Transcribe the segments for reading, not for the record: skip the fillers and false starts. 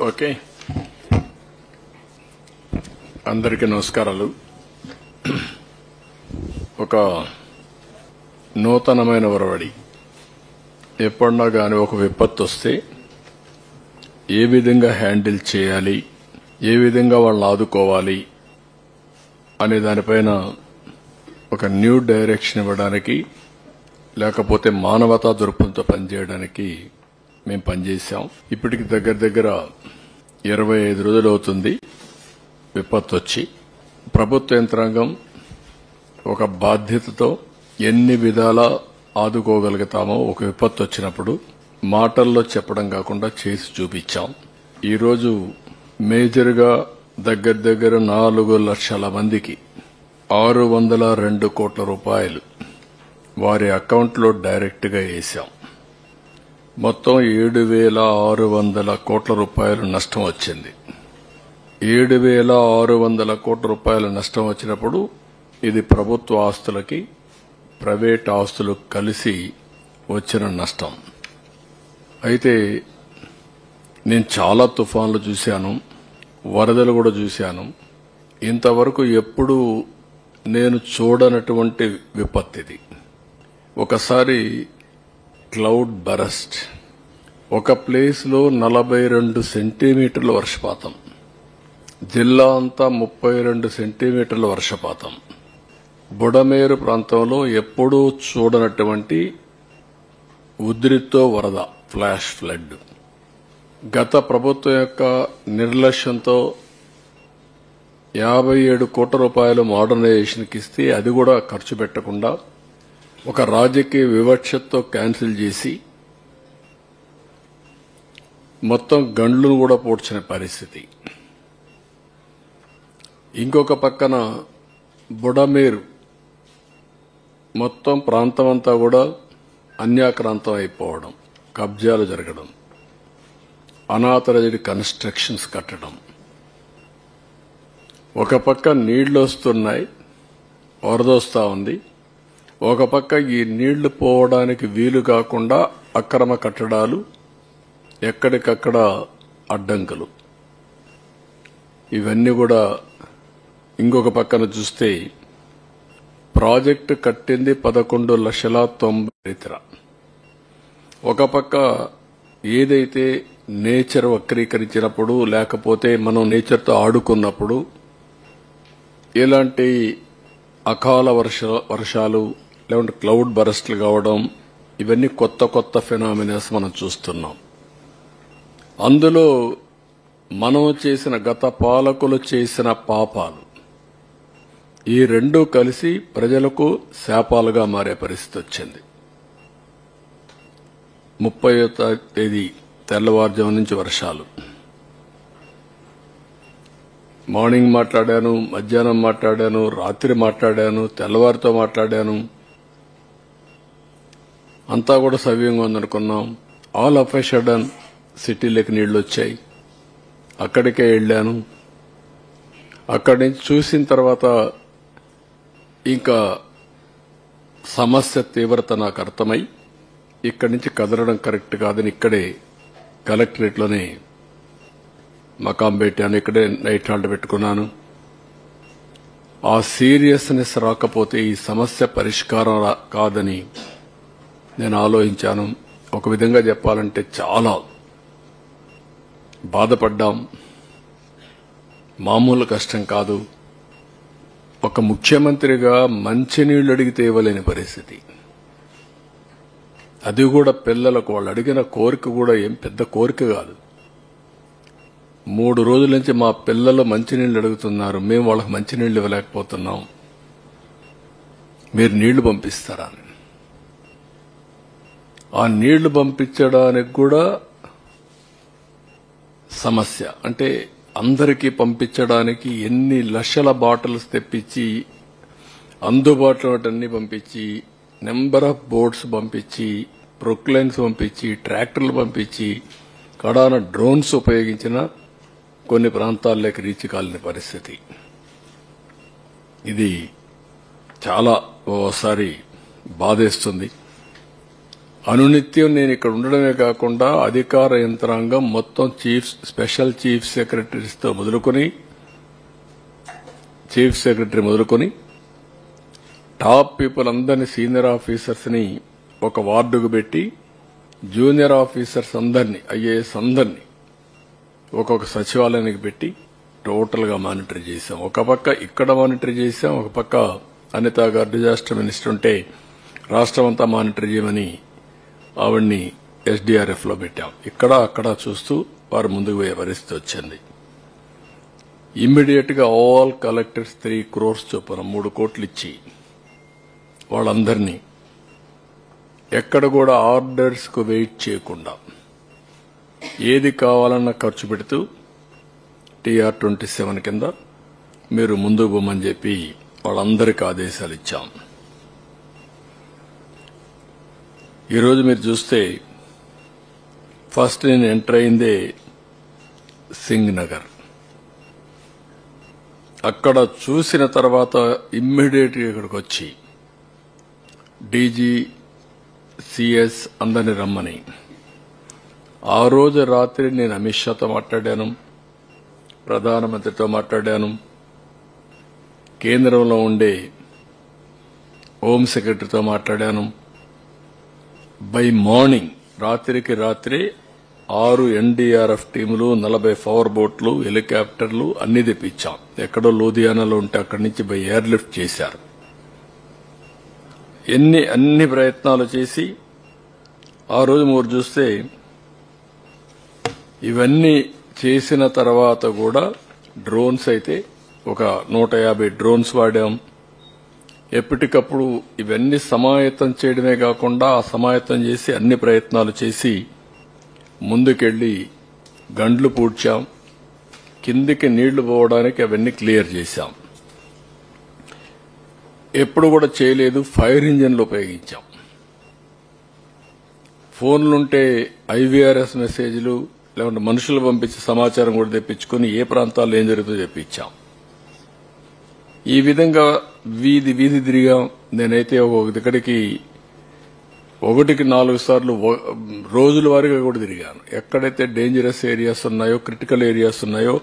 Okay, అందరికీ నమస్కారాలు. ఒక నూతనమైన ఒరవడి. ఎప్పుడన్నా కానీ ఒక విపత్తు వస్తే ఏ విధంగా హ్యాండిల్ చేయాలి, ఏ విధంగా వాళ్ళని ఆదుకోవాలి అనే దానిపైన ఒక న్యూ డైరెక్షన్ ఇవ్వడానికి, లేకపోతే మానవతా దృక్పథంతో పనిచేయడానికి మేము పనిచేశాం. ఇప్పటికి దగ్గర 25 రోజులు అవుతుంది విపత్తు వచ్చి. ప్రభుత్వ యంత్రాంగం ఒక బాధ్యతతో ఎన్ని విధాలా ఆదుకోగలుగుతామో ఒక విపత్తు వచ్చినప్పుడు మాటల్లో చెప్పడం కాకుండా చేసి చూపించాం. ఈరోజు మేజర్గా దగ్గర 4 లక్షల మందికి 602 కోట్ల రూపాయలు వారి అకౌంట్లో డైరెక్ట్గా వేశాం. మొత్తం 7,600 కోట్ల రూపాయలు నష్టం వచ్చింది. 7,600 కోట్ల రూపాయల నష్టం వచ్చినప్పుడు ఇది ప్రభుత్వ ఆస్తులకి ప్రైవేట్ ఆస్తులు కలిసి వచ్చిన నష్టం. అయితే నేను చాలా తుఫాన్లు చూశాను, వరదలు కూడా చూశాను. ఇంతవరకు ఎప్పుడూ నేను చూడనటువంటి విపత్తు ఇది. ఒకసారి క్లౌడ్ బరస్ట్, ఒక ప్లేస్లో 42 సెంటీమీటర్ల వర్షపాతం, జిల్లా అంతా 32 సెంటీమీటర్ల వర్షపాతం, బుడమేరు ప్రాంతంలో ఎప్పుడూ చూడనటువంటి ఉధృతితో వరద, ఫ్లాష్ ఫ్లడ్. గత ప్రభుత్వం యొక్క నిర్లక్ష్యంతో 57 కోట్ల రూపాయలు మోడర్నైజేషన్కి ఇస్తే అది కూడా ఖర్చు పెట్టకుండా ఒక రాజకీయ వివక్షతో క్యాన్సిల్ చేసి మొత్తం గండ్లను కూడా పూడ్చిన పరిస్థితి. ఇంకొక పక్కన బుడమేరు మొత్తం ప్రాంతం అంతా కూడా అన్యాక్రాంతం అయిపోవడం, కబ్జాలు జరగడం, అనాథరైజ్డ్ కన్స్ట్రక్షన్స్ కట్టడం. ఒక పక్క నీళ్లు వస్తున్నాయి, వరదొస్తా ఉంది. ఒక పక్క ఈ నీళ్లు పోవడానికి వీలు కాకుండా అక్రమ కట్టడాలు, ఎక్కడికక్కడ అడ్డంకులు. ఇవన్నీ కూడా ఇంకొక పక్కన చూస్తే ప్రాజెక్టు కట్టింది 11,90,000. ఒక పక్క ఏదైతే నేచర్ వక్రీకరించినప్పుడు, లేకపోతే మనం నేచర్తో ఆడుకున్నప్పుడు ఇలాంటి అకాల వర్షాలు లేకుంటే క్లౌడ్ బరస్ట్లు కావడం, ఇవన్నీ కొత్త ఫెనామినాస్ మనం చూస్తున్నాం. అందులో మనం చేసిన, గత పాలకులు చేసిన పాపాలు, ఈ రెండూ కలిసి ప్రజలకు శాపాలుగా మారే పరిస్థితి వచ్చింది. 30వ తేదీ తెల్లవారుజాము నుంచి వర్షాలు. మార్నింగ్ మాట్లాడాను, మధ్యాహ్నం మాట్లాడాను, రాత్రి మాట్లాడాను, తెల్లవారితో మాట్లాడాను. అంతా కూడా సవ్యంగా ఉందనుకున్నాం. ఆల్ ఆఫ్ ఎ సడన్ సిటీలోకి నీళ్లు వచ్చాయి. అక్కడికే వెళ్లాను. అక్కడి నుంచి చూసిన తర్వాత ఇంకా సమస్య తీవ్రత నాకు అర్థమై ఇక్కడి నుంచి కదలడం కరెక్ట్ కాదని ఇక్కడే కలెక్టరేట్లోనే మకాం పెట్టాను. ఇక్కడే నైట్ హాల్ట్ పెట్టుకున్నాను. ఆ సీరియస్నెస్ రాకపోతే ఈ సమస్య పరిష్కారం కాదని నేను ఆలోచించాను. ఒక విధంగా చెప్పాలంటే చాలా బాధపడ్డాం. మామూలు కష్టం కాదు. ఒక ముఖ్యమంత్రిగా మంచినీళ్లు అడిగితే ఇవ్వలేని పరిస్థితి. అది కూడా పిల్లలకు వాళ్ళు అడిగిన కోరిక కూడా ఏం పెద్ద కోరిక కాదు. 3 రోజుల నుంచి మా పిల్లలు మంచినీళ్లు అడుగుతున్నారు, మేము వాళ్ళకి మంచినీళ్లు ఇవ్వలేకపోతున్నాం, మీరు నీళ్లు పంపిస్తారా? ఆ నీళ్లు పంపించడానికి కూడా సమస్య. అంటే అందరికీ పంపించడానికి ఎన్ని లక్షల బాటిల్స్ తెప్పించి, అందుబాటులో అన్ని పంపించి, నెంబర్ ఆఫ్ బోట్స్ పంపించి, ప్రొక్లైన్స్ పంపించి, ట్రాక్టర్లు పంపించి, కడాన డ్రోన్స్ ఉపయోగించిన కొన్ని ప్రాంతాల్లోకి రీచ్ కాలేని పరిస్థితి. ఇది చాలా ఓసారి బాధేస్తుంది. అనునిత్యం నేను ఇక్కడ ఉండడమే కాకుండా అధికార యంత్రాంగం మొత్తం స్పెషల్ చీఫ్ సెక్రటరీస్తో మొదలుకొని చీఫ్ సెక్రటరీ మొదలుకొని టాప్ పీపుల్ అందరినీ సీనియర్ ఆఫీసర్స్ ని ఒక వార్డుకు పెట్టి జూనియర్ ఆఫీసర్స్ అందరినీ ఐఏఎస్ అందరినీ ఒక్కొక్క సచివాలయానికి పెట్టి టోటల్ గా మానిటర్ చేశాం. ఒక పక్క ఇక్కడ మానిటర్ చేశాం, ఒక పక్క అనిత గారు డిజాస్టర్ మినిస్టర్ ఉంటే రాష్ట్రం అంతా మానిటర్ చేయమని ఆవిడ్ని ఎస్డీఆర్ఎఫ్ లో పెట్టాం. ఇక్కడ అక్కడ చూస్తూ వారు ముందుకు పోయే పరిస్థితి వచ్చింది. ఇమ్మీడియట్ గా ఆల్ కలెక్టర్స్ 3 crores చొప్పున 3 కోట్లు ఇచ్చి వాళ్ళందరినీ ఎక్కడ కూడా ఆర్డర్స్ కు వెయిట్ చేయకుండా ఏది కావాలన్నా ఖర్చు పెడుతూ TR-27 కింద మీరు ముందుకు పోమని చెప్పి వాళ్ళందరికీ ఆదేశాలు ఇచ్చాం. ఈరోజు మీరు చూస్తే ఫస్ట్ నేను ఎంటర్ అయిందే సింగ్ నగర్. అక్కడ చూసిన తర్వాత ఇమ్మీడియట్ గా ఇక్కడికి వచ్చి డీజీ సిఎస్ అందరిని రమ్మని ఆ రోజు రాత్రి నేను అమిత్ షాతో మాట్లాడాను, ప్రధానమంత్రితో మాట్లాడాను, కేంద్రంలో ఉండే హోం సెక్రటరీతో మాట్లాడాను. బై మార్నింగ్ రాత్రికి రాత్రి 6 ఎన్డీఆర్ఎఫ్ టీములు, 40 పవర్ బోట్లు, హెలికాప్టర్లు అన్ని తెప్పించాం. ఎక్కడో లూధియానాలో ఉంటే అక్కడి నుంచి బై ఎయిర్ లిఫ్ట్ చేశారు. అన్ని ప్రయత్నాలు చేసి ఆ రోజు మీరు చూస్తే ఇవన్నీ చేసిన తర్వాత కూడా డ్రోన్స్ అయితే ఒక 150 డ్రోన్స్ వాడాం. ఎప్పటికప్పుడు ఇవన్నీ సమాయత్తం చేయడమే కాకుండా ఆ సమాయత్తం చేసి అన్ని ప్రయత్నాలు చేసి ముందుకెళ్లి గండ్లు పూడ్చాం. కిందికి నీళ్లు పోవడానికి అవన్నీ క్లియర్ చేశాం. ఎప్పుడు కూడా చేయలేదు ఫైర్ ఇంజన్లు ఉపయోగించాం. ఫోన్లుంటే ఐవీఆర్ఎస్ మెసేజ్లు లేకుంటే మనుషులు పంపించే సమాచారం కూడా తెప్పించుకుని ఏ ప్రాంతాల్లో ఏం జరుగుతుందో తెప్పించాం. ఈ విధంగా వీధి తిరిగాం. నేనైతే ఒకటికి 4 సార్లు రోజుల వారీగా కూడా తిరిగాను. ఎక్కడైతే డేంజరస్ ఏరియాస్ ఉన్నాయో, క్రిటికల్ ఏరియాస్ ఉన్నాయో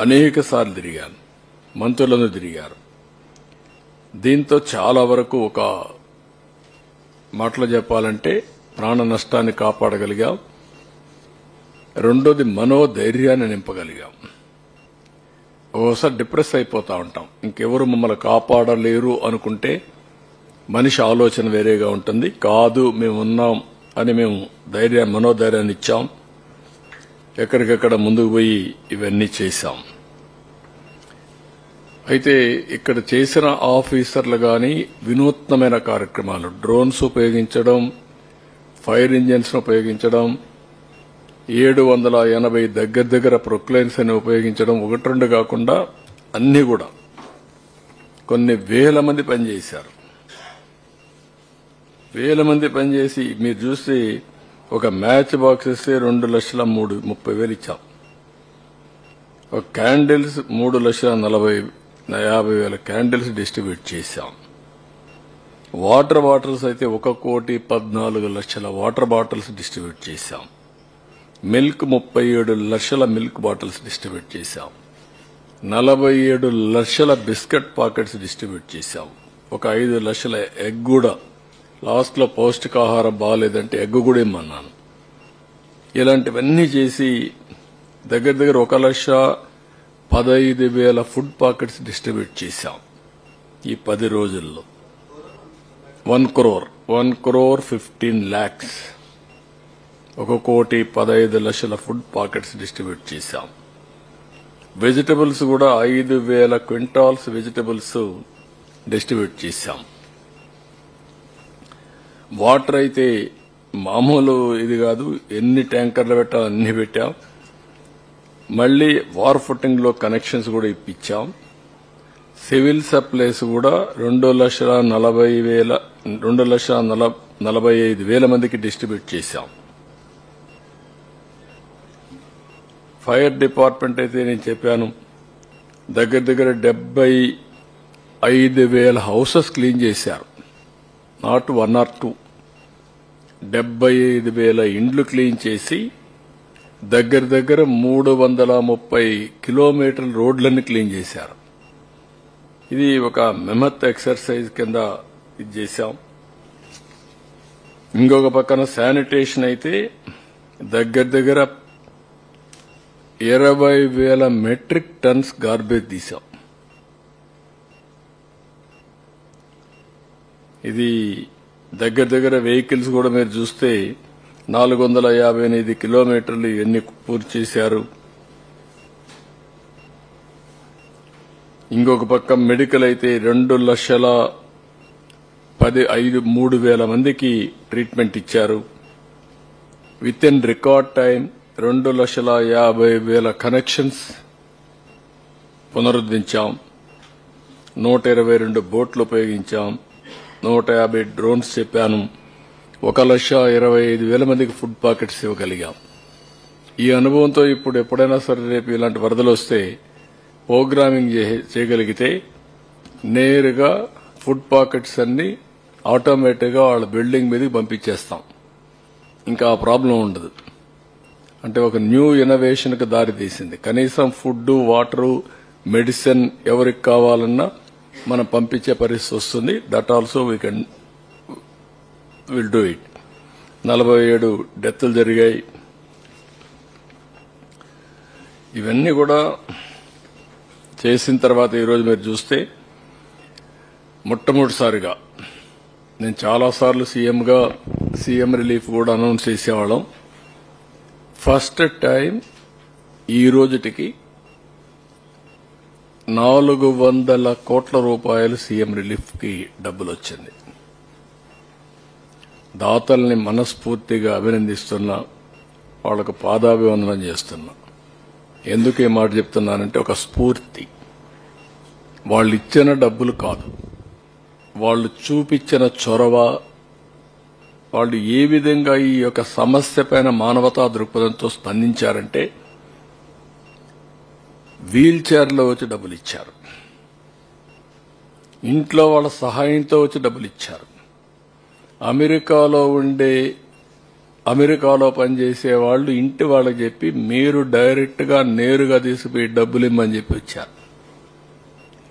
అనేక సార్లు తిరిగాను. మంత్రులను తిరిగారు. దీంతో చాలా వరకు ఒక మాటలో చెప్పాలంటే ప్రాణ నష్టాన్ని కాపాడగలిగాం. రెండోది మనోధైర్యాన్ని నింపగలిగాం. ఓసారి డిప్రెస్ అయిపోతా ఉంటాం. ఇంకెవరు మమ్మల్ని కాపాడలేరు అనుకుంటే మనిషి ఆలోచన వేరేగా ఉంటుంది. కాదు మేము ఉన్నాం అని మేము మనోధైర్యాన్ని ఇచ్చాం. ఎక్కడికెక్కడ ముందుకు పోయి ఇవన్నీ చేశాం. అయితే ఇక్కడ చేసిన ఆఫీసర్లు గాని వినూత్నమైన కార్యక్రమాలు, డ్రోన్స్ ఉపయోగించడం, ఫైర్ ఇంజిన్స్ ఉపయోగించడం, 780 దగ్గర ప్రొక్లైన్స్ అని ఉపయోగించడం, 1-2 కాకుండా అన్ని కూడా కొన్ని వేల మంది పనిచేశారు. వేల మంది పనిచేసి మీరు చూస్తే ఒక మ్యాచ్ బాక్స్ ఇస్తే 2,30,000 ఇచ్చాం. ఒక క్యాండిల్స్ 3,50,000 క్యాండిల్స్ డిస్ట్రిబ్యూట్ చేశాం. వాటర్ బాటిల్స్ అయితే 1,14,00,000 వాటర్ బాటిల్స్ డిస్ట్రిబ్యూట్ చేశాం. మిల్క్ 37 లక్షల మిల్క్ బాటిల్స్ డిస్ట్రిబ్యూట్ చేశాం. 47 లక్షల బిస్కెట్ పాకెట్స్ డిస్ట్రిబ్యూట్ చేశాం. ఒక 5 లక్షల ఎగ్ కూడా, లాస్ట్ లో పౌష్టికాహారం బాగాలేదంటే ఎగ్ కూడా ఇమ్మన్నాను. ఇలాంటివన్నీ చేసి దగ్గర 1,15,000 ఫుడ్ పాకెట్స్ డిస్ట్రిబ్యూట్ చేశాం ఈ 10 రోజుల్లో. 1,15 lakhs 1,15,00,000 ఫుడ్ పాకెట్స్ డిస్ట్రిబ్యూట్ చేశాం. వెజిటబుల్స్ కూడా 5,000 క్వింటాల్స్ వెజిటబుల్స్ డిస్ట్రిబ్యూట్ చేశాం. వాటర్ అయితే మామూలు ఇది కాదు, ఎన్ని ట్యాంకర్లు పెట్టాలో అన్ని పెట్టాం. మళ్లీ వార్ ఫుటింగ్ లో కనెక్షన్స్ కూడా ఇప్పించాం. సివిల్ సప్లైస్ కూడా 2,45,000 మందికి డిస్ట్రిబ్యూట్ చేశాం. ఫైర్ డిపార్ట్మెంట్ అయితే నేను చెప్పాను దగ్గర 75,000 హౌసెస్ క్లీన్ చేశారు. నాట్ 1 or 2, 75,000 ఇండ్లు క్లీన్ చేసి దగ్గర 330 కిలోమీటర్ల రోడ్లన్నీ క్లీన్ చేశారు. ఇది ఒక మెమత్ ఎక్సర్సైజ్ కింద ఇది చేశాం. ఇంకొక పక్కన శానిటేషన్ అయితే దగ్గర 20,000 మెట్రిక్ టన్స్ గార్బేజ్ తీశాం. ఇది దగ్గర వెహికల్స్ కూడా మీరు చూస్తే 458 కిలోమీటర్లు ఎన్ని పూర్తి చేశారు. ఇంకొక పక్క మెడికల్ అయితే 2,03,000 మందికి ట్రీట్మెంట్ ఇచ్చారు. Within record time 2,50,000 connections పునరుద్ధరించాం. 122 బోట్లు ఉపయోగించాం. 150 డ్రోన్స్ చెప్పాను. 1,25,000 మందికి ఫుడ్ పాకెట్స్ ఇవ్వగలిగాం. ఈ అనుభవంతో ఇప్పుడు ఎప్పుడైనా సరే రేపు ఇలాంటి వరదలు వస్తే ప్రోగ్రామింగ్ చేయగలిగితే నేరుగా ఫుడ్ పాకెట్స్ అన్ని ఆటోమేటిక్గా వాళ్ళ బిల్డింగ్ మీదకి పంపించేస్తాం. ఇంకా ఆ ప్రాబ్లం ఉండదు. అంటే ఒక న్యూ ఇన్నోవేషన్ కు దారి తీసింది. కనీసం ఫుడ్, వాటర్, మెడిసిన్ ఎవరికి కావాలన్నా మనం పంపించే పరిస్థితి వస్తుంది. That also will do it. 47 డెత్లు జరిగాయి. ఇవన్నీ కూడా చేసిన తర్వాత ఈరోజు మీరు చూస్తే మొట్టమొదటిసారిగా నేను చాలాసార్లు సీఎం రిలీఫ్ కూడా అనౌన్స్ చేసేవాళ్ళం. ఫస్ట్ టైం ఈ రోజుటికి 400 కోట్ల రూపాయలు సీఎం రిలీఫ్ కి డబ్బులు వచ్చింది. దాతల్ని మనస్ఫూర్తిగా అభినందిస్తున్నా, వాళ్లకు పాదాభివందనం చేస్తున్నా. ఎందుకు ఈ మాట చెప్తున్నానంటే ఒక స్ఫూర్తి. వాళ్ళు ఇచ్చిన డబ్బులు కాదు, వాళ్ళు చూపించిన చొరవ, వాళ్ళు ఏ విధంగా ఈ యొక్క సమస్య పైన మానవతా దృక్పథంతో స్పందించారంటే వీల్ చైర్లో వచ్చి డబ్బులు ఇచ్చారు. ఇంట్లో వాళ్ళ సహాయంతో వచ్చి డబ్బులు ఇచ్చారు. అమెరికాలో పనిచేసే వాళ్ళు ఇంటి వాళ్ళకి చెప్పి మీరు డైరెక్ట్ గా నేరుగా తీసుకుపోయి డబ్బులు ఇమ్మని చెప్పి వచ్చారు.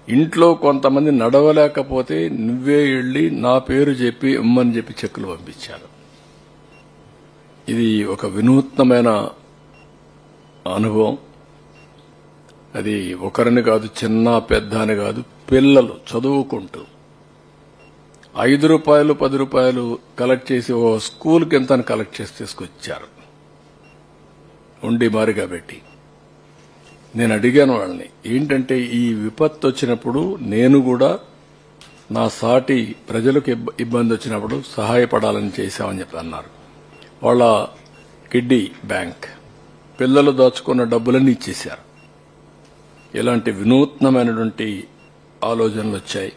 ఇంట్లో కొంతమంది నడవలేకపోతే నువ్వే వెళ్లి నా పేరు చెప్పి ఇమ్మని చెప్పి చెక్కులు పంపించారు. ఇది ఒక వినూత్నమైన అనుభవం. అది ఒకరిని కాదు, చిన్న పెద్ద అని కాదు, పిల్లలు చదువుకుంటూ 5 రూపాయలు 10 రూపాయలు కలెక్ట్ చేసి ఓ స్కూల్కి ఎంత కలెక్ట్ చేసి తీసుకొచ్చారు ఉండి మారిగా పెట్టి. నేను అడిగాను వాళ్ళని, ఏంటంటే ఈ విపత్తు వచ్చినప్పుడు నేను కూడా నా సాటి ప్రజలకు ఇబ్బంది వచ్చినప్పుడు సహాయపడాలని చేశామని చెప్పి అన్నారు. వాళ్ళ కిడ్డీ బ్యాంక్ పిల్లలు దాచుకున్న డబ్బులన్నీ ఇచ్చేశారు. ఇలాంటి వినూత్నమైనటువంటి ఆలోచనలు వచ్చాయి.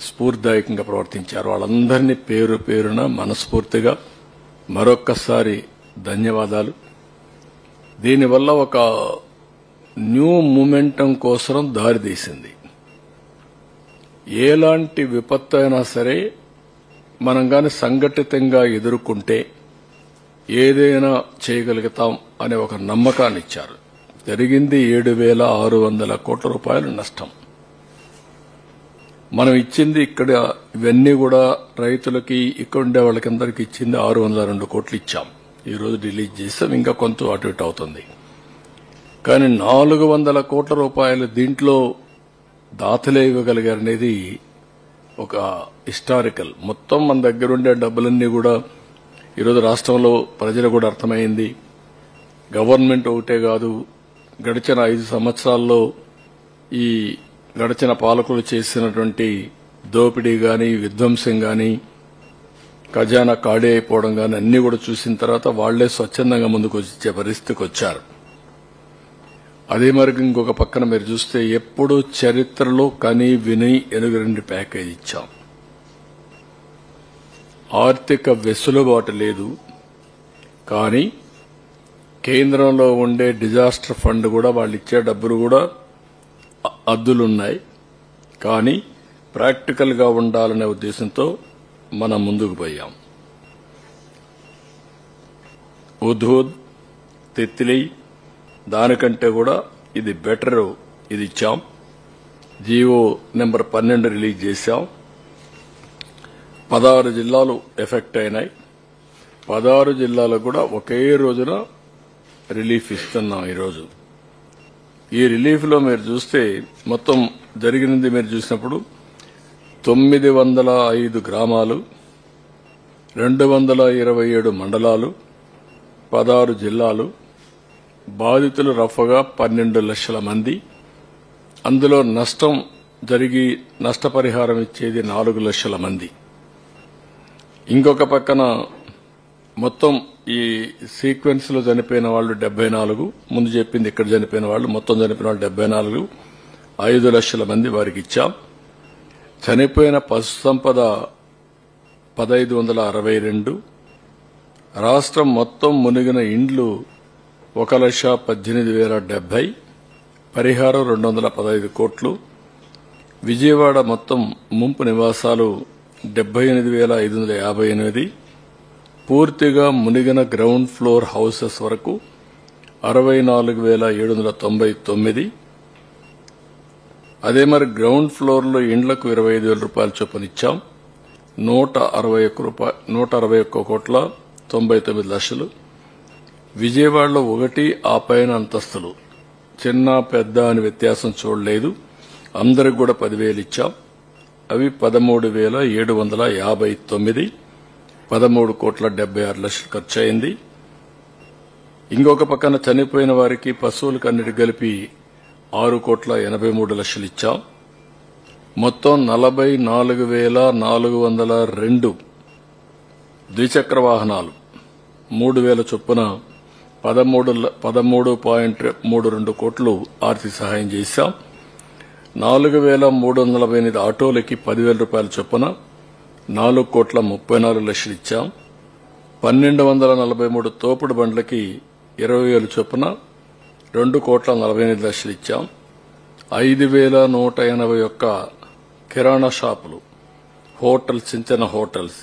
స్ఫూర్తిదాయకంగా ప్రవర్తించారు. వాళ్ళందరినీ పేరు పేరున మనస్ఫూర్తిగా మరొక్కసారి ధన్యవాదాలు. దీనివల్ల ఒక న్యూ మూమెంటం కోసం దారితీసింది. ఎలాంటి విపత్తు అయినా సరే మనం గాని సంఘటితంగా ఎదుర్కొంటే ఏదైనా చేయగలుగుతాం అనే ఒక నమ్మకాన్ని ఇచ్చారు. జరిగింది 7,600 కోట్ల రూపాయలు నష్టం. మనం ఇచ్చింది ఇక్కడ ఇవన్నీ కూడా రైతులకి, ఇక్కడ ఉండే వాళ్ళకందరికీ ఇచ్చింది 602 కోట్లు ఇచ్చాం. ఈ రోజు రిలీజ్ చేస్తాం. ఇంకా కొంత అటు ఇటు అవుతుంది. కానీ 400 కోట్ల రూపాయలు దీంట్లో దాతలే ఇవ్వగలిగారనేది ఒక హిస్టారికల్. మొత్తం మన దగ్గర ఉండే డబ్బులన్నీ కూడా ఈరోజు రాష్ట్రంలో ప్రజలు కూడా అర్థమైంది. గవర్నమెంట్ ఒకటే కాదు, గడిచిన 5 సంవత్సరాల్లో ఈ గడిచిన పాలకులు చేసినటువంటి దోపిడీ గాని, విధ్వంసం గాని, ఖజానా ఖాళీ అయిపోవడం గాని అన్ని కూడా చూసిన తర్వాత వాళ్లే స్వచ్ఛందంగా ముందుకు వచ్చే పరిస్థితికి వచ్చారు. అదే మరి ఇంకొక పక్కన మీరు చూస్తే ఎప్పుడూ చరిత్రలో కని విని ఎనుగరండి ప్యాకేజ్ ఇచ్చాం. ఆర్థిక వెసులుబాటు లేదు, కానీ కేంద్రంలో ఉండే డిజాస్టర్ ఫండ్ కూడా వాళ్ళు ఇచ్చే డబ్బులు కూడా అద్దులున్నాయి. కానీ ప్రాక్టికల్ గా ఉండాలనే ఉద్దేశంతో మనం ముందుకు పోయాం. ఉధూద్, తిత్లీ, దానికంటే కూడా ఇది బెటర్, ఇది ఇచ్చాం. జీవో నెంబర్ 12 రిలీజ్ చేశాం. 16 జిల్లాలు ఎఫెక్ట్ అయినాయి. 16 జిల్లాలకు కూడా ఒకే రోజున రిలీఫ్ ఇస్తున్నాం. ఈరోజు ఈ రిలీఫ్ లో మీరు చూస్తే మొత్తం జరిగినది మీరు చూసినప్పుడు 905 గ్రామాలు, 227 మండలాలు, 16 జిల్లాలు, బాధితులు రఫ్గా 12 లక్షల మంది. అందులో నష్టం జరిగి నష్టపరిహారం ఇచ్చేది 4 లక్షల మంది. ఇంకొక పక్కన మొత్తం ఈ సీక్వెన్స్ లో చనిపోయిన వాళ్ళు 74, ముందు చెప్పింది ఇక్కడ చనిపోయిన వాళ్ళు మొత్తం చనిపోయిన వాళ్ళు 74, 5 లక్షల మంది వారికి ఇచ్చాం. చనిపోయిన పశు సంపద 1562. రాష్ట్రం మొత్తం మునిగిన ఇండ్లు 1,18,070. పరిహారం 215 కోట్లు. విజయవాడ మొత్తం ముంపు నివాసాలు 78,558. పూర్తిగా మునిగిన గ్రౌండ్ ఫ్లోర్ హౌసెస్ వరకు 64,799. అదే మరి గ్రౌండ్ ఫ్లోర్ లో ఇండ్లకు 25,000 రూపాయల చొప్పున ఇచ్చాం. 161 కోట్ల 99 లక్షలు. విజయవాడలో 1 ఆ పైన అంతస్తులు చిన్న పెద్ద అని వ్యత్యాసం చూడలేదు. అందరికి కూడా 10,000 ఇచ్చాం. అవి 13,759. 13 కోట్ల 76 లక్షలు ఖర్చు అయింది. ఇంకొక పక్కన చనిపోయిన వారికి పశువులకు అన్నిటి కలిపి 6 కోట్ల 83 లక్షలు ఇచ్చాం. మొత్తం 44,402 ద్విచక్ర వాహనాలు 3,000 చొప్పున 13.32 కోట్లు ఆర్థిక సహాయం చేశాం. 4,348 ఆటోలకి 10,000 రూపాయల చొప్పున 4 కోట్ల 34 లక్షలు ఇచ్చాం. 1,243 తోపుడు బండ్లకి 20,000 చొప్పున 2 కోట్ల 48 లక్షలు ఇచ్చాం. 5,181 కిరాణా షాపులు, హోటల్స్, చిన్న హోటల్స్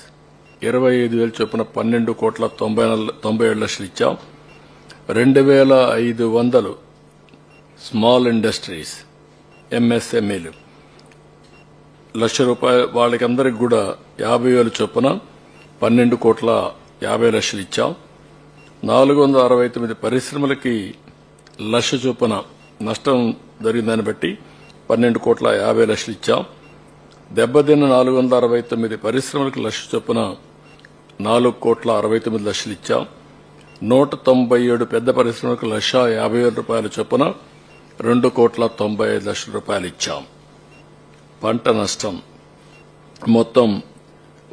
25,000 చొప్పున 12 కోట్ల 97 లక్షలు ఇచ్చాం. 2,500 స్మాల్ ఇండస్ట్రీస్, ఎంఎస్ఎంఈలు ₹1,00,000 వాళ్ళకందరికి కూడా 50,000 చొప్పున 12 కోట్ల 50 లక్షలు ఇచ్చాం. 469 పరిశ్రమలకి 1,00,000 చొప్పున నష్టం జరిగిందని బట్టి 12 కోట్ల 50 లక్షలు ఇచ్చాం. దెబ్బతిన్న 469 పరిశ్రమలకు 1,00,000 చొప్పున 4 కోట్ల 69 లక్షలు ఇచ్చాం. 197 పెద్ద పరిశ్రమలకు 1,50,000 రూపాయల చొప్పున 2 కోట్ల 95 లక్షల రూపాయలు ఇచ్చాం. పంట నష్టం మొత్తం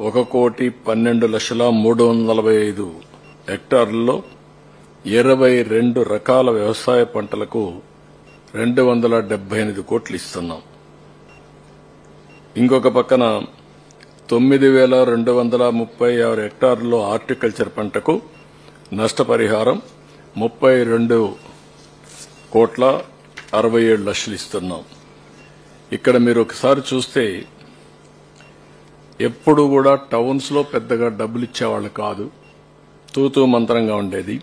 1,12,345 హెక్టార్లలో 22 రకాల వ్యవసాయ పంటలకు 278 కోట్లు ఇస్తున్నాం. ఇంకొక పక్కన 9,236 హెక్టార్లలో హార్టికల్చర్ పంటకు నష్టపరిహారం 32 కోట్ల 67 లక్షలు ఇస్తున్నాం. ఇక్కడ మీరు ఒకసారి చూస్తే ఎప్పుడు కూడా టౌన్స్ లో పెద్దగా డబ్బులు ఇచ్చేవాళ్ళు కాదు, తూతూ మంత్రంగా ఉండేది.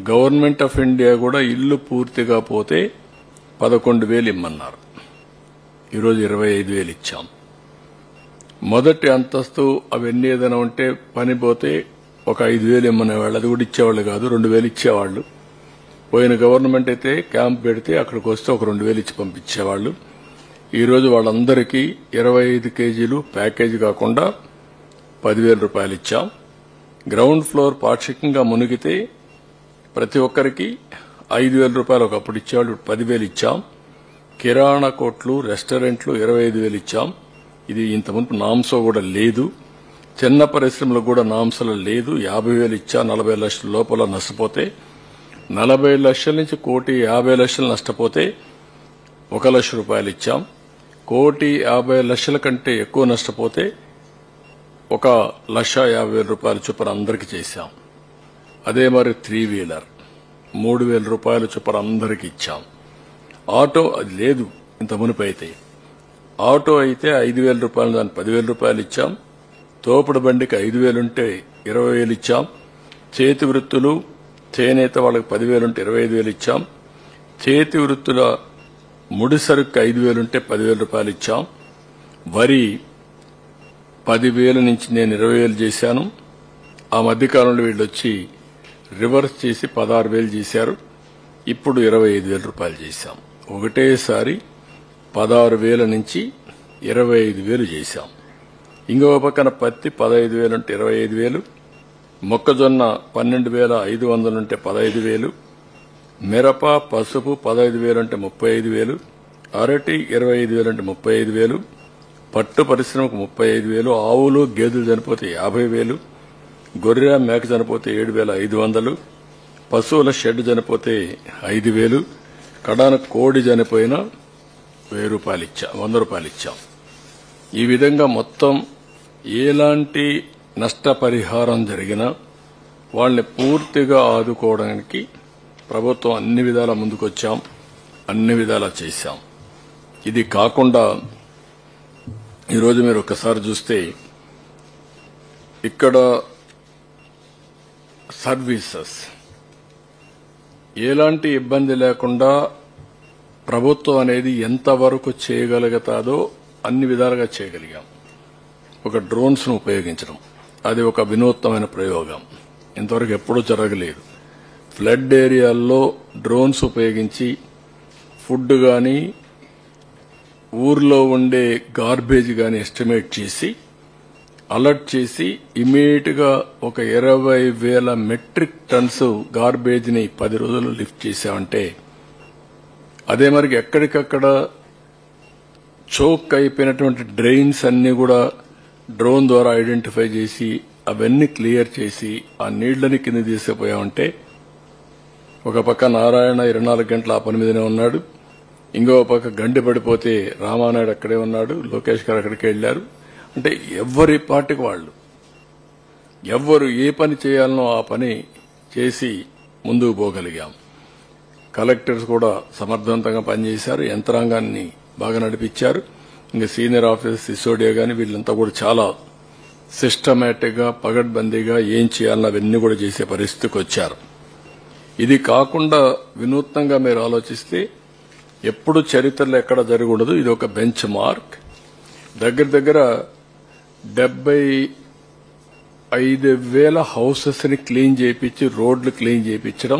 గవర్నమెంట్ ఆఫ్ ఇండియా కూడా ఇల్లు పూర్తిగా పోతే 11,000 ఇమ్మన్నారు. ఈరోజు 25,000 ఇచ్చాం. మొదటి అంతస్తు అవన్నీ ఏదైనా ఉంటే పని పోతే ఒక 5,000 ఇమ్మనేవాళ్ళు, అది కూడా ఇచ్చేవాళ్ళు కాదు, 2,000 ఇచ్చేవాళ్ళు. పోయిన గవర్నమెంట్ అయితే క్యాంప్ పెడితే అక్కడికి వస్తే ఒక 2,000 ఇచ్చి పంపించేవాళ్ళు. ఈరోజు వాళ్ళందరికీ 25 కేజీలు ప్యాకేజీ కాకుండా 10,000 రూపాయలు ఇచ్చాం. గ్రౌండ్ ఫ్లోర్ పాక్షికంగా మునిగితే ప్రతి ఒక్కరికి 5,000 రూపాయలు ఒకప్పుడు ఇచ్చేవాళ్ళు, 10,000 ఇచ్చాం. కిరాణా కొట్లు, రెస్టారెంట్లు 25,000 ఇచ్చాం. ఇది ఇంతకుముందు నామ్సో కూడా లేదు. చిన్న పరిశ్రమలకు కూడా నామ్సలో లేదు. 50,000 ఇచ్చా. 40 లక్షల లోపల నష్టపోతే, 40 లక్షల నుంచి 1,50,00,000 నష్టపోతే 1,00,000 రూపాయలు ఇచ్చాం. 1,50,00,000 కంటే ఎక్కువ నష్టపోతే 1,50,000 రూపాయల చొప్పున అందరికీ చేశాం. అదే మరి 3 వీలర్ 3,000 రూపాయల చొప్పున అందరికీ ఇచ్చాం. ఆటో అది లేదు ఇంత మునుపు అయితే. ఆటో అయితే 5,000 రూపాయలు, దాన్ని 10,000 రూపాయలు ఇచ్చాం. తోపుడు బండికి 5,000 ఉంటే 20,000 ఇచ్చాం. చేతి వృత్తులు చేనేత వాళ్ళకి 10,000 ఉంటే 25,000 ఇచ్చాం. చేతి వృత్తుల ముడిసరుకు 5,000 ఉంటే 10,000 రూపాయలు ఇచ్చాం. వరి 10,000 నుంచి నేను 20,000 చేశాను. ఆ మధ్యకాలంలో వీళ్ళు వచ్చి రివర్స్ చేసి 16,000 చేశారు. ఇప్పుడు 25,000 రూపాయలు చేశాం. ఒకటేసారి 16,000 నుంచి 25,000 చేశాం. ఇంకొక పక్కన పత్తి 15,000 ఉంటే 25,000, మొక్కజొన్న 12,500 ఉంటే 15,000, మిరప పసుపు 15,000 అంటే 35,000, అరటి 25,000 అంటే 35,000, పట్టు పరిశ్రమకు 35,000, ఆవులు గేదెలు చనిపోతే 50,000, గొర్రె మేక చనిపోతే 7,500, పశువుల షెడ్ చనిపోతే 5,000, కడాన కోడి చనిపోయినా 1,000 రూపాయలు ఇచ్చాం, 100 రూపాయలు ఇచ్చాం. ఈ విధంగా మొత్తం ఎలాంటి నష్టపరిహారం జరిగినా వాళ్ళని పూర్తిగా ఆదుకోవడానికి ప్రభుత్వం అన్ని విధాలా ముందుకొచ్చాం, అన్ని విధాలా చేశాం. ఇది కాకుండా ఈరోజు మీరు ఒకసారి చూస్తే ఇక్కడ సర్వీసెస్ ఎలాంటి ఇబ్బంది లేకుండా ప్రభుత్వం అనేది ఎంతవరకు చేయగలుగుతాదో అన్ని విధాలుగా చేయగలిగాం. ఒక డ్రోన్స్ ను ఉపయోగించడం అది ఒక వినూత్నమైన ప్రయోగం, ఇంతవరకు ఎప్పుడూ జరగలేదు. ఫ్లడ్ ఏరియాల్లో డ్రోన్స్ ఉపయోగించి ఫుడ్ గాని ఊర్లో ఉండే గార్బేజ్ గాని ఎస్టిమేట్ చేసి అలర్ట్ చేసి ఇమీడియట్ గా ఒక 20,000 మెట్రిక్ టన్స్ గార్బేజ్ ని 10 రోజుల్లో లిఫ్ట్ చేశామంటే అదే మరి ఎక్కడికక్కడ చోక్ అయిపోయినటువంటి డ్రైన్స్ అన్ని కూడా డ్రోన్ ద్వారా ఐడెంటిఫై చేసి అవన్నీ క్లియర్ చేసి ఆ నీళ్లని కింద తీసిపోయామంటే ఒక పక్క నారాయణ 24 గంటల ఆ పని మీదనే ఉన్నాడు, ఇంకో పక్క గండి పడిపోతే రామానాయుడు అక్కడే ఉన్నాడు, లోకేష్ గారు అక్కడికి వెళ్లారు. అంటే ఎవరి పార్టీకి వాళ్ళు ఎవ్వరు ఏ పని చేయాలనో ఆ పని చేసి ముందుకు పోగలిగాం. కలెక్టర్స్ కూడా సమర్థవంతంగా పనిచేశారు, యంత్రాంగాన్ని బాగా నడిపించారు. ఇంకా సీనియర్ ఆఫీసర్స్ సిసోడియా గాని వీళ్ళంతా కూడా చాలా సిస్టమేటిక్ గా పగడ్బందీగా ఏం చేయాలన్న అవన్నీ కూడా చేసే పరిస్థితికి వచ్చారు. ఇది కాకుండా వినూత్నంగా మీరు ఆలోచిస్తే ఎప్పుడు చరిత్రలో ఎక్కడ జరిగి ఉండదు. ఇది ఒక బెంచ్ మార్క్. దగ్గర 75,000 హౌసెస్ ని క్లీన్ చేయించి రోడ్లు క్లీన్ చేయించడం,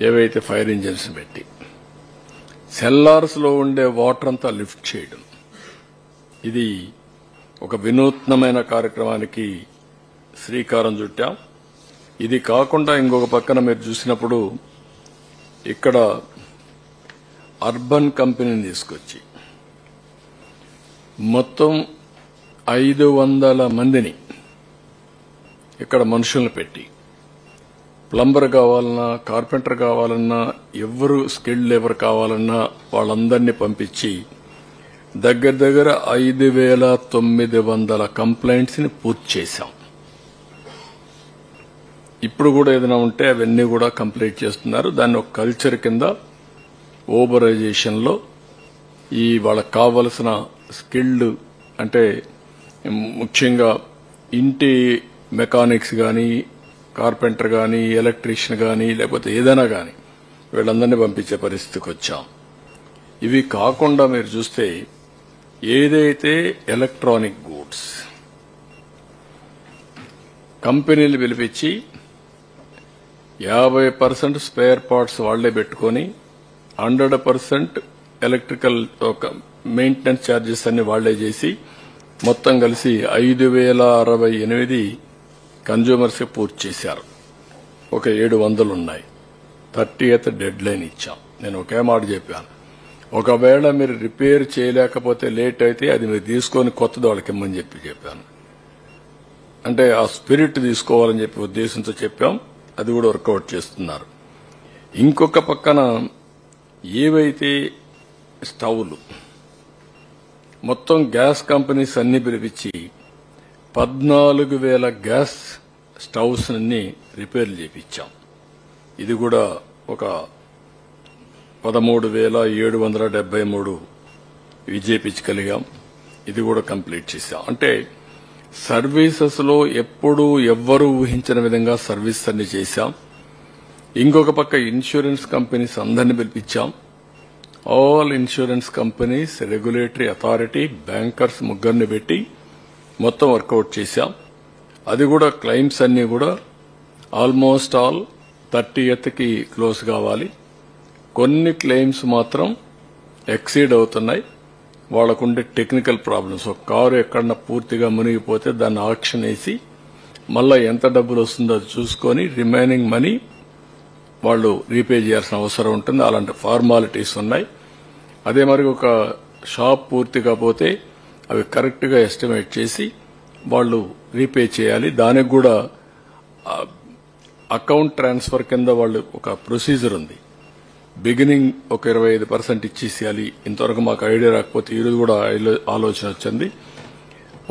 ఏవైతే ఫైర్ ఇంజిన్స్ పెట్టి సెల్లార్స్ లో ఉండే వాటర్ అంతా లిఫ్ట్ చేయడం, ఇది ఒక వినూత్నమైన కార్యక్రమానికి శ్రీకారం చుట్టాం. ఇది కాకుండా ఇంకొక పక్కన మీరు చూసినప్పుడు ఇక్కడ అర్బన్ కంపెనీని తీసుకొచ్చి మొత్తం 500 మందిని ఇక్కడ మనుషులను పెట్టి ప్లంబర్ కావాలన్నా కార్పెంటర్ కావాలన్నా ఎవరు స్కిల్డ్ లేబర్ కావాలన్నా వాళ్ళందరినీ పంపించి దగ్గర 5,900 కంప్లైంట్స్ ని పూర్తి చేశాం. ఇప్పుడు కూడా ఏదైనా ఉంటే అవన్నీ కూడా కంప్లీట్ చేస్తున్నారు. దాన్ని ఒక కల్చర్ కింద ఓబరైజేషన్ లో ఈ వాళ్ళకి కావలసిన స్కిల్డ్ అంటే ముఖ్యంగా ఇంటి మెకానిక్స్ గాని కార్పెంటర్ గాని ఎలక్ట్రీషియన్ గాని లేకపోతే ఏదైనా గాని వీళ్ళందరినీ పంపించే పరిస్థితికి వచ్చాం. ఇవి కాకుండా మీరు చూస్తే ఏదైతే ఎలక్ట్రానిక్ గూడ్స్ కంపెనీలు పిలిపించి 50% స్పేర్ పార్ట్స్ వాళ్లే పెట్టుకుని 100% ఎలక్ట్రికల్ మెయింటెనెన్స్ ఛార్జెస్ అన్ని వాళ్లే చేసి మొత్తం కలిసి 5,068 కన్జ్యూమర్స్ కి పూర్తి చేశారు. ఒక 700 ఉన్నాయి. 30th డెడ్ లైన్ ఇచ్చాం. నేను ఒకే మాట చెప్పాను, ఒకవేళ మీరు రిపేర్ చేయలేకపోతే లేట్ అయితే అది మీరు తీసుకొని కొత్తది వాళ్ళకి ఇమ్మని చెప్పాను. అంటే ఆ స్పిరిట్ తీసుకోవాలని చెప్పి ఉద్దేశంతో చెప్పాం. అది కూడా వర్కౌట్ చేస్తున్నారు. ఇంకొక పక్కన ఏవైతే స్టవ్లు మొత్తం గ్యాస్ కంపెనీస్ అన్ని పిలిపించి 14,000 గ్యాస్ స్టవ్స్ అన్ని రిపేర్లు చేయించాం. ఇది కూడా ఒక 13,773 చేయించగలిగాం. ఇది కూడా కంప్లీట్ చేశాం. అంటే సర్వీసెస్ లో ఎప్పుడూ ఎవ్వరూ ఊహించిన విధంగా సర్వీస్ అన్ని చేశాం. ఇంకొక పక్క ఇన్సూరెన్స్ కంపెనీస్ అందరినీ పిలిపించాం. All insurance companies, regulatory authority, bankers ముగ్గురిని పెట్టి మొత్తం వర్కౌట్ చేశాం. అది కూడా క్లెయిమ్స్ అన్ని కూడా ఆల్మోస్ట్ ఆల్ 30th క్లోజ్ కావాలి. కొన్ని క్లెయిమ్స్ మాత్రం ఎక్సీడ్ అవుతున్నాయి. వాళ్ళకుండే టెక్నికల్ ప్రాబ్లమ్స్. ఒక కారు ఎక్కడన్నా పూర్తిగా మునిగిపోతే దాన్ని ఆక్షన్ వేసి మళ్ళా ఎంత డబ్బులు వస్తుందో చూసుకొని రిమైనింగ్ మనీ వాళ్ళు రీపే చేయాల్సిన అవసరం ఉంటుంది. అలాంటి ఫార్మాలిటీస్ ఉన్నాయి. అదే మరి ఒక షాప్ పూర్తిగా పోతే అవి కరెక్ట్ గా ఎస్టిమేట్ చేసి వాళ్ళు రీపే చేయాలి. దానికి కూడా అకౌంట్ ట్రాన్స్ఫర్ కింద వాళ్ళు ఒక ప్రొసీజర్ ఉంది. బిగినింగ్ ఒక 25% ఇచ్చేసేయాలి. ఇంతవరకు మాకు ఐడియా రాకపోతే ఈరోజు కూడా ఆలోచన వచ్చింది.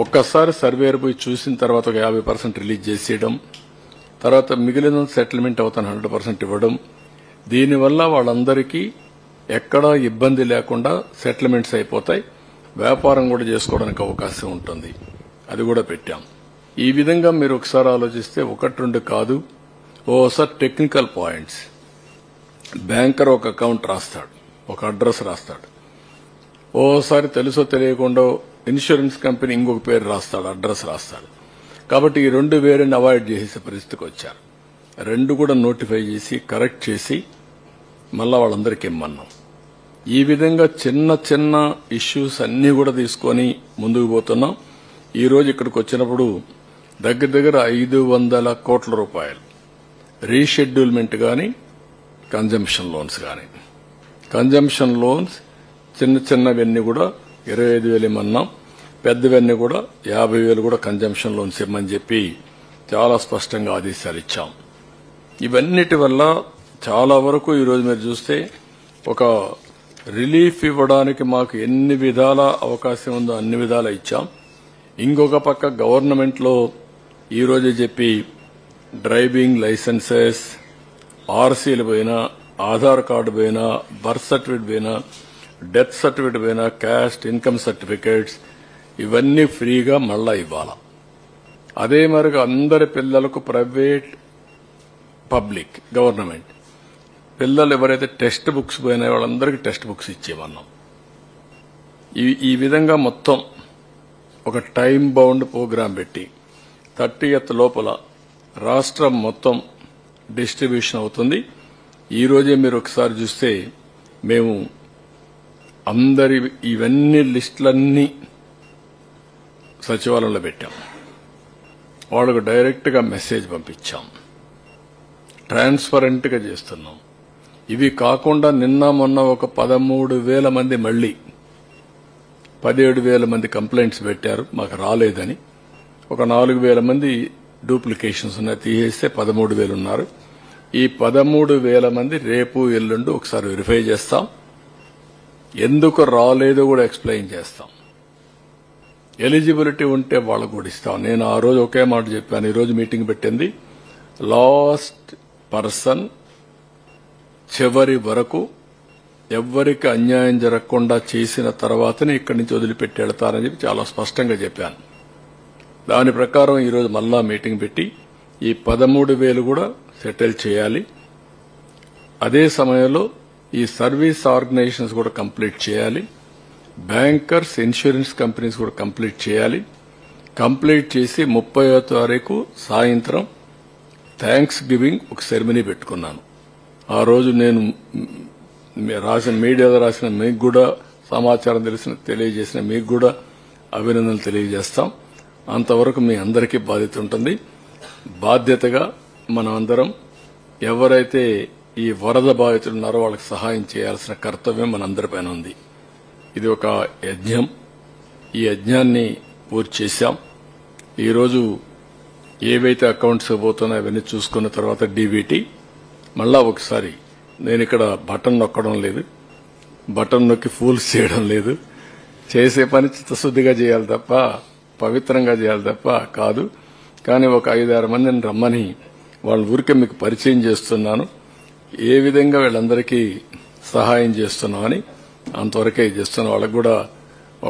ఒక్కసారి సర్వేర్ పోయి చూసిన తర్వాత ఒక 50% రిలీజ్ చేసేయడం, తర్వాత మిగిలిన సెటిల్మెంట్ అవుతాను 100% ఇవ్వడం. దీనివల్ల వాళ్ళందరికీ ఎక్కడా ఇబ్బంది లేకుండా సెటిల్మెంట్స్ అయిపోతాయి. వ్యాపారం కూడా చేసుకోవడానికి అవకాశం ఉంటుంది. అది కూడా పెట్టాం. ఈ విధంగా మీరు ఒకసారి ఆలోచిస్తే 1-2 కాదు, ఓసారి టెక్నికల్ పాయింట్స్. బ్యాంకర్ ఒక అకౌంట్ రాస్తాడు, ఒక అడ్రస్ రాస్తాడు. ఓసారి తెలుసో తెలియకుండా ఇన్సూరెన్స్ కంపెనీ ఇంకొక పేరు రాస్తాడు, అడ్రస్ రాస్తాడు. కాబట్టి ఈ 2 వేరేని అవాయిడ్ చేసే పరిస్థితికి వచ్చారు. 2 కూడా నోటిఫై చేసి కరెక్ట్ చేసి మళ్ళా వాళ్ళందరికీ ఇమ్మన్నాం. ఈ విధంగా చిన్న చిన్న ఇష్యూస్ అన్ని కూడా తీసుకొని ముందుకు పోతున్నాం. ఈ రోజు ఇక్కడికి వచ్చినప్పుడు దగ్గర 500 కోట్ల రూపాయలు రీషెడ్యూల్మెంట్ గాని, కన్జంప్షన్ లోన్స్ గాని. కన్జంప్షన్ లోన్స్ చిన్నవన్నీ కూడా 25,000 ఇమ్మన్నాం. పెద్దవన్నీ కూడా 50,000 కూడా కన్జంప్షన్ లోన్స్ ఇమ్మని చెప్పి చాలా స్పష్టంగా ఆదేశాలు ఇచ్చాం. ఇవన్నిటి వల్ల చాలా వరకు ఈరోజు మీరు చూస్తే ఒక రిలీఫ్ ఇవ్వడానికి మాకు ఎన్ని విధాల అవకాశం ఉందో అన్ని విధాల ఇచ్చాం. ఇంకొక పక్క గవర్నమెంట్ లో ఈ రోజు చెప్పి డ్రైవింగ్ లైసెన్సెస్, ఆర్సీలు పోయినా, ఆధార్ కార్డు పోయినా, బర్త్ సర్టిఫికేట్ పోయినా, డెత్ సర్టిఫికేట్ పోయినా, క్యాస్ట్ ఇన్కమ్ సర్టిఫికేట్స్ ఇవన్నీ ఫ్రీగా మళ్ళా ఇవ్వాలి. అదే మరి అందరి పిల్లలకు ప్రైవేట్, పబ్లిక్, గవర్నమెంట్ పిల్లలు ఎవరైతే టెక్స్ట్ బుక్స్ పోయినాయో వాళ్ళందరికీ టెక్స్ట్ బుక్స్ ఇచ్చేమన్నాం. ఈ విధంగా మొత్తం ఒక టైం బౌండ్ ప్రోగ్రాం పెట్టి 30th లోపల రాష్ట్రం మొత్తం డిస్ట్రిబ్యూషన్ అవుతుంది. ఈ రోజే మీరు ఒకసారి చూస్తే మేము అందరి ఇవన్నీ లిస్టులన్నీ సచివాలయంలో పెట్టాం. వాళ్ళకు డైరెక్ట్ గా మెసేజ్ పంపించాం. ట్రాన్స్పరెంట్ గా చేస్తున్నాం. ఇవి కాకుండా నిన్న మొన్న ఒక 13,000 మంది మళ్లీ 17,000 మంది కంప్లైంట్స్ పెట్టారు మాకు రాలేదని. ఒక 4,000 మంది డూప్లికేషన్స్ ఉన్నాయి, తీసేస్తే 13,000 ఉన్నారు. ఈ 13,000 మంది రేపు ఎల్లుండి ఒకసారి వెరిఫై చేస్తాం. ఎందుకు రాలేదో కూడా ఎక్స్ప్లెయిన్ చేస్తాం. ఎలిజిబిలిటీ ఉంటే వాళ్ళకు కూడా ఇస్తాం. నేను ఆ రోజు ఒకే మాట చెప్పాను. ఈ రోజు మీటింగ్ పెట్టింది లాస్ట్ పర్సన్ చివరి వరకు ఎవ్వరికి అన్యాయం జరగకుండా చేసిన తర్వాతనే ఇక్కడి నుంచి వదిలిపెట్టి వెళతారని చెప్పి చాలా స్పష్టంగా చెప్పాను. దాని ప్రకారం ఈరోజు మళ్ళా మీటింగ్ పెట్టి ఈ 13,000 కూడా సెటిల్ చేయాలి. అదే సమయంలో ఈ సర్వీస్ ఆర్గనైజేషన్స్ కూడా కంప్లీట్ చేయాలి. బ్యాంకర్స్, ఇన్సూరెన్స్ కంపెనీస్ కూడా కంప్లీట్ చేయాలి. కంప్లీట్ చేసి 30వ తారీఖు సాయంత్రం థ్యాంక్స్ గివింగ్ ఒక సెరమనీ పెట్టుకున్నాను. ఆ రోజు నేను రాసిన మీడియాలో రాసిన మీకు కూడా సమాచారం తెలియజేసిన మీకు కూడా అభినందనలు తెలియజేస్తాం. అంతవరకు మీ అందరికీ బాధ్యత ఉంటుంది. బాధ్యతగా మనం అందరం ఎవరైతే ఈ వరద బాధితులు ఉన్నారో వాళ్ళకి సహాయం చేయాల్సిన కర్తవ్యం మనందరిపైన ఉంది. ఇది ఒక యజ్ఞం. ఈ యజ్ఞాన్ని పూర్తి చేశాం. ఈరోజు ఏవైతే అకౌంట్స్ పోతున్నాయో అవన్నీ చూసుకున్న తర్వాత డీబీటీ మళ్ళా ఒకసారి నేను ఇక్కడ బటన్ నొక్కడం లేదు, బటన్ నొక్కి ఫూల్స్ చేయడం లేదు. చేసే పని చిత్తశుద్దిగా చేయాలి తప్ప, పవిత్రంగా చేయాలి తప్ప కాదు. కానీ ఒక 5-6 మందిని రమ్మని వాళ్ళ ఊరికే మీకు పరిచయం చేస్తున్నాను. ఏ విధంగా వీళ్ళందరికీ సహాయం చేస్తున్నామని అంతవరకే చేస్తున్న వాళ్ళకు కూడా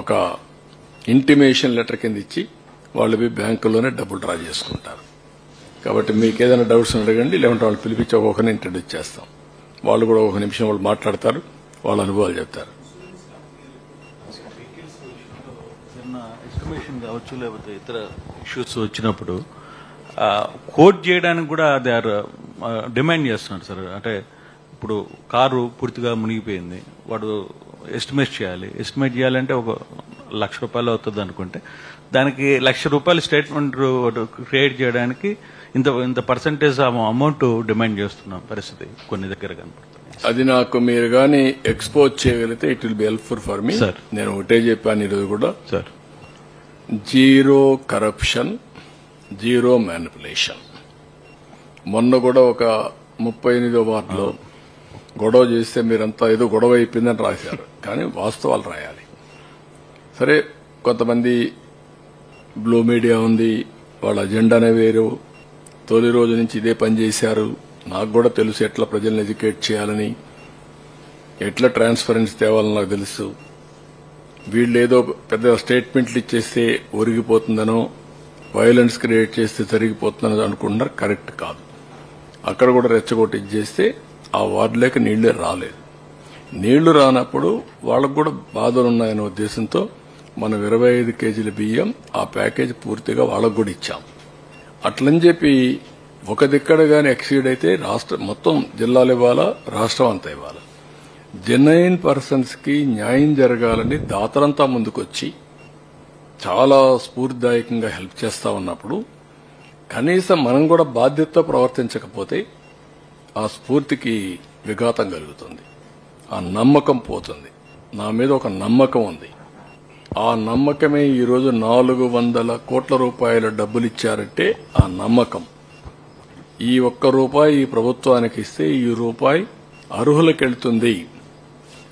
ఒక ఇంటిమేషన్ లెటర్ కింద ఇచ్చి వాళ్ళు పోయి బ్యాంకుల్లోనే డబ్బులు డ్రా చేసుకుంటారు. కాబట్టి మీకు ఏదైనా డౌట్స్ అడగండి, లేకుంటే వాళ్ళు పిలిపించి ఒక్కొక్కరిని ఇంట్రడ్యూస్ చేస్తాం. వాళ్ళు కూడా ఒక నిమిషం వాళ్ళు మాట్లాడతారు, వాళ్ళ అనుభవాలు చెప్తారు. ఎస్టిమేషన్ కావచ్చు, లేకపోతే ఇతర ఇష్యూస్ వచ్చినప్పుడు కోట్ చేయడానికి కూడా దే ఆర్ డిమాండ్ చేస్తున్నారు సార్. అంటే ఇప్పుడు కారు పూర్తిగా మునిగిపోయింది, వాడు ఎస్టిమేట్ చేయాలంటే ఒక ₹1,00,000 అవుతుంది అనుకుంటే, దానికి ₹1,00,000 స్టేట్మెంట్ క్రియేట్ చేయడానికి ఇంత పర్సంటేజ్ అమౌంట్ డిమాండ్ చేస్తున్న పరిస్థితి కొన్ని దగ్గర కనపడుతుంది. అది నాకు మీరు కానీ ఎక్స్పోజ్ చేయగలిగితే it will be helpful for me. నేను ఒకటే చెప్పాను ఈరోజు కూడా sir, zero corruption, zero manipulation. మొన్న కూడా ఒక 38వ వార్డులో గొడవ చేస్తే మీరంతా ఏదో గొడవ అయిపోయిందని రాశారు, కానీ వాస్తవాలు రాయాలి. సరే, కొంతమంది బ్లూ మీడియా ఉంది, వాళ్ళ అజెండానే వేరు, తొలి రోజు నుంచి ఇదే పని చేశారు. నాకు కూడా తెలుసు ఎట్లా ప్రజల్ని ఎడ్యుకేట్ చేయాలని, ఎట్లా ట్రాన్స్పరెన్సీ తేవాలని నాకు తెలుసు. వీళ్ళు ఏదో పెద్ద స్టేట్మెంట్లు ఇచ్చేస్తే ఒరిగిపోతుందనో, వైలెన్స్ క్రియేట్ చేస్తే జరిగిపోతుందనో అనుకుంటున్నారు. కరెక్ట్ కాదు. అక్కడ కూడా రెచ్చగొట్టి ఇచ్చేస్తే ఆ వార్డులోకి నీళ్లే రాలేదు. నీళ్లు రానప్పుడు వాళ్ళకు కూడా బాధలున్నాయనే ఉద్దేశంతో మనం 25 కేజీల బియ్యం ఆ ప్యాకేజ్ పూర్తిగా వాళ్ళకు కూడా ఇచ్చాం. అట్లని చెప్పి ఒక దిక్కడ గాని ఎక్సీడ్ అయితే రాష్ట్రం మొత్తం జిల్లాలు ఇవ్వాలా, రాష్ట్రం అంతా ఇవ్వాలా. జెన్యున్ పర్సన్స్ కి న్యాయం జరగాలని దాతలంతా ముందుకొచ్చి చాలా స్ఫూర్తిదాయకంగా హెల్ప్ చేస్తా ఉన్నప్పుడు కనీసం మనం కూడా బాధ్యతతో ప్రవర్తించకపోతే ఆ స్ఫూర్తికి విఘాతం కలుగుతుంది, ఆ నమ్మకం పోతుంది. నా మీద ఒక నమ్మకం ఉంది. ఆ నమ్మకమే ఈరోజు 400 కోట్ల రూపాయల డబ్బులు ఇచ్చారంటే ఆ నమ్మకం. ఈ ₹1 ఈ ప్రభుత్వానికి ఇస్తే ఈ రూపాయి అర్హులకెళ్తుంది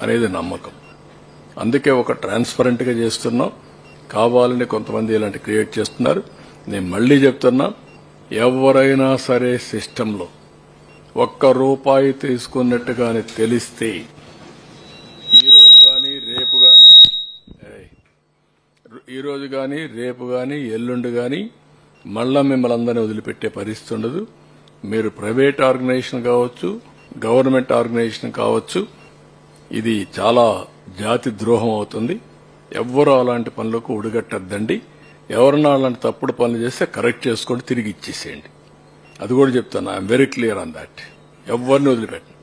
అనేది నమ్మకం. అందుకే ఒక ట్రాన్స్పరెంట్ గా చేస్తున్నాం. కావాలని కొంతమంది ఇలాంటి క్రియేట్ చేస్తున్నారు. నేను మళ్లీ చెప్తున్నా, ఎవరైనా సరే సిస్టంలో ₹1 తీసుకున్నట్టుగానే తెలిస్తే ఈ రోజు గాని రేపు గాని ఎల్లుండి గాని మళ్ళా మిమ్మల్ని అందరినీ వదిలిపెట్టే పరిస్థితి ఉండదు. మీరు ప్రైవేట్ ఆర్గనైజేషన్ కావచ్చు, గవర్నమెంట్ ఆర్గనైజేషన్ కావచ్చు, ఇది చాలా జాతి ద్రోహం అవుతుంది. ఎవ్వరూ అలాంటి పనులకు ఉడిగట్టద్దండి. ఎవరన్నా అలాంటి తప్పుడు పనులు చేస్తే కరెక్ట్ చేసుకొని తిరిగి ఇచ్చేసేయండి. అది కూడా చెప్తాను. I'm very clear on that. ఎవరిని వదిలిపెట్టండి.